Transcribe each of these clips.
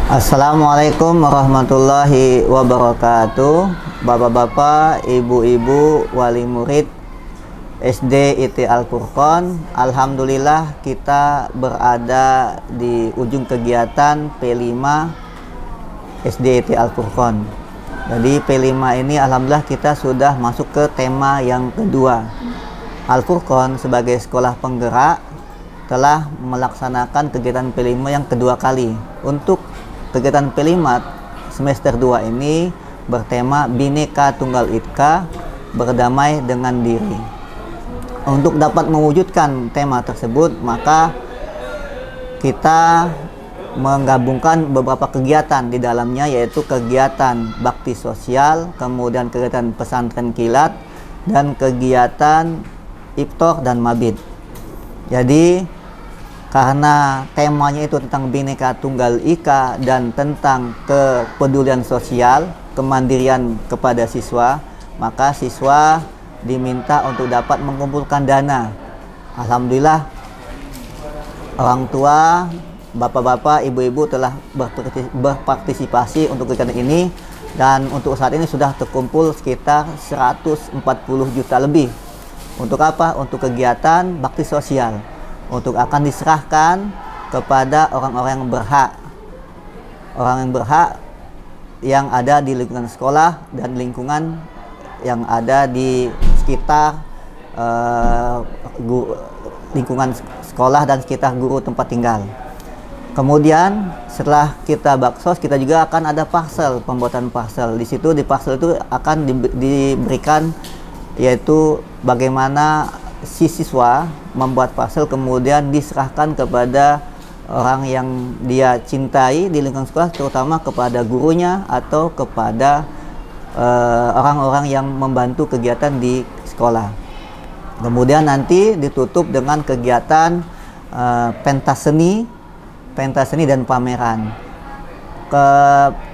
Assalamualaikum warahmatullahi wabarakatuh. Bapak-bapak, ibu-ibu, wali murid SD IT Al-Furqon, alhamdulillah kita berada di ujung kegiatan P5 SD IT Al-Furqon. Jadi P5 ini alhamdulillah kita sudah masuk ke tema yang kedua. Al-Furqon sebagai sekolah penggerak telah melaksanakan kegiatan P5 yang kedua kali. Untuk kegiatan P5 semester 2 ini bertema Bhinneka Tunggal Ika, berdamai dengan diri. Untuk dapat mewujudkan tema tersebut, maka kita menggabungkan beberapa kegiatan di dalamnya, yaitu kegiatan bakti sosial, kemudian kegiatan pesantren kilat, dan kegiatan iftar dan mabit. Jadi karena temanya itu tentang Bhinneka Tunggal Ika dan tentang kepedulian sosial, kemandirian kepada siswa, maka siswa diminta untuk dapat mengumpulkan dana. Alhamdulillah orang tua, bapak-bapak, ibu-ibu telah berpartisipasi untuk kegiatan ini, dan untuk saat ini sudah terkumpul sekitar 140 juta lebih. Untuk apa? Untuk kegiatan bakti sosial, untuk akan diserahkan kepada orang-orang yang berhak, yang ada di lingkungan sekolah dan lingkungan yang ada di sekitar lingkungan sekolah dan sekitar guru tempat tinggal. Kemudian setelah kita baksos, kita juga akan ada parcel, pembuatan parcel. Di situ, di parcel itu akan diberikan, yaitu bagaimana si siswa membuat parcel kemudian diserahkan kepada orang yang dia cintai di lingkungan sekolah, terutama kepada gurunya atau kepada orang-orang yang membantu kegiatan di sekolah. Kemudian nanti ditutup dengan kegiatan pentas seni dan pameran.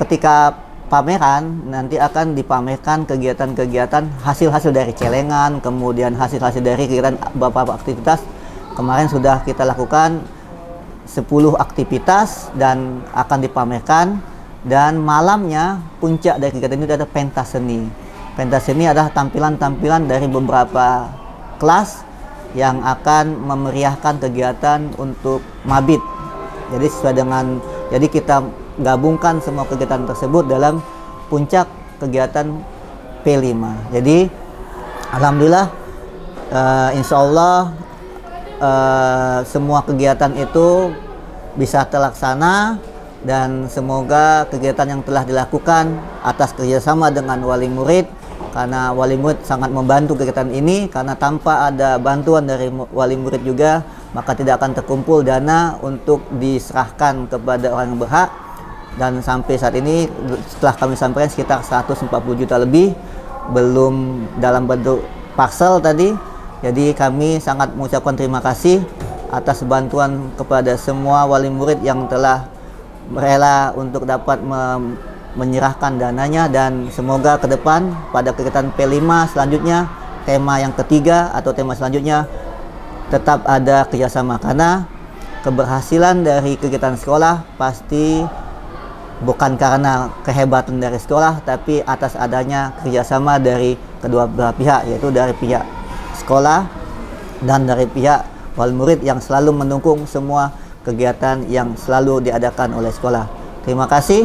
Ketika pameran nanti akan dipamerkan kegiatan-kegiatan hasil-hasil dari celengan, kemudian hasil-hasil dari kegiatan beberapa aktivitas. Kemarin sudah kita lakukan 10 aktivitas dan akan dipamerkan, dan malamnya puncak dari kegiatan ini ada pentas seni. Pentas seni adalah tampilan-tampilan dari beberapa kelas yang akan memeriahkan kegiatan untuk mabit. Jadi kita gabungkan semua kegiatan tersebut dalam puncak kegiatan P5. Jadi alhamdulillah insya Allah semua kegiatan itu bisa terlaksana, dan semoga kegiatan yang telah dilakukan atas kerjasama dengan wali murid, karena wali murid sangat membantu kegiatan ini, karena tanpa ada bantuan dari wali murid juga maka tidak akan terkumpul dana untuk diserahkan kepada orang yang berhak. Dan sampai saat ini setelah kami sampaikan sekitar 140 juta lebih, belum dalam bentuk parcel tadi. Jadi kami sangat mengucapkan terima kasih atas bantuan kepada semua wali murid yang telah rela untuk dapat menyerahkan dananya, dan semoga ke depan pada kegiatan P5 selanjutnya, tema yang ketiga atau tema selanjutnya, tetap ada kerjasama, karena keberhasilan dari kegiatan sekolah pasti bukan karena kehebatan dari sekolah, tapi atas adanya kerjasama dari kedua belah pihak, yaitu dari pihak sekolah dan dari pihak wali murid yang selalu mendukung semua kegiatan yang selalu diadakan oleh sekolah. Terima kasih.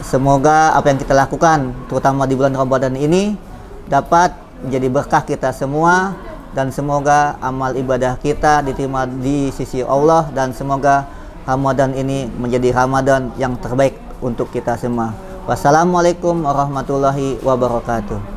Semoga apa yang kita lakukan, terutama di bulan Ramadan ini, dapat menjadi berkah kita semua, dan semoga amal ibadah kita diterima di sisi Allah, dan semoga Ramadan ini menjadi Ramadan yang terbaik untuk kita semua. Wassalamualaikum warahmatullahi wabarakatuh.